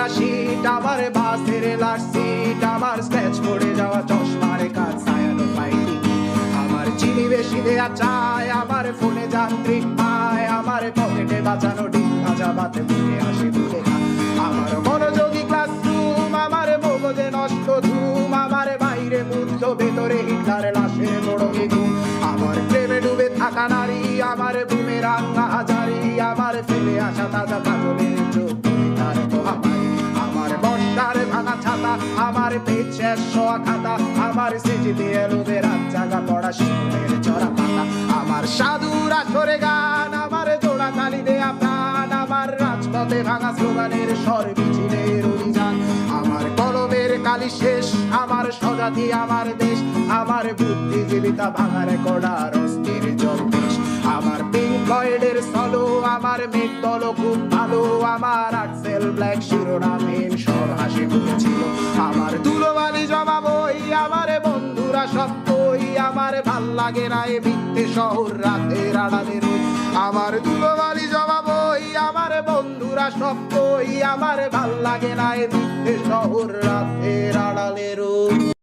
পরা শীত, আমার বাসের লাস্ট সিট, আমার স্ক্র্যাচ পড়ে যাওয়া চশমার কাজ, ছায়ানো পাইনি আমার চিনি বেশি দেয়া চায়, আমার ফোনে যান্ত্রিক পায়, আমার পকেটে বাঁচানো ডিম ভাজা ভাতে বুকে আসে ভুলে খায়, আমার মনোযোগী ক্লাসরুম, আমার মগজে নষ্ট ধুম, আমার বাইরে মুগ্ধ ভেতরে হিটলার লাশের বড় ঘুম, আমার প্রেমে ডুবে থাকা নারী, আমার বুমের রাঙ্গা হাজারি, আমার ফেলে আসা তাজা কাজলের চোখ তার মহামারী, আমার বর্ষার ভাঙা ছাতা, আমার পেট শেষ শোয়া খাতা, আমার স্মৃতি দিয়ে রোদে রাত জাগা পড়া শিশুদের চড়া পাতা, আমার সাধুর আসরে গান, আমার জোড়া তালি দেয়া প্রাণ, আমার রাজপথে ভাঙা স্লোগানের স্বর মিছিলের অভিযান, আমার কলমের কালি শেষ, আমার স্বজাতি আমার দেশ, আমার বুদ্ধিজীবিতা ভাঙার কড়ার অস্থির জলদেশ, আমার পিঙ্ক ফ্লয়েডের সলো, আমার মেঘ দল খুব ভালো, আমার আর্টসেল ব্ল্যাক শিরোনামহীন সব হাসি মুখেছিল, আমার ধুলোবালি জমাবই, আমার বন্ধুরা সত্যই, আমার ভাল লাগে না এ মিথ্যে শহর রাতের আড়ালে রই, আমার ধুলোবালি জমাবই, আমার বন্ধুরা সত্যই, আমার ভাল লাগে না এ মিথ্যে শহর রাতের আড়ালে রই।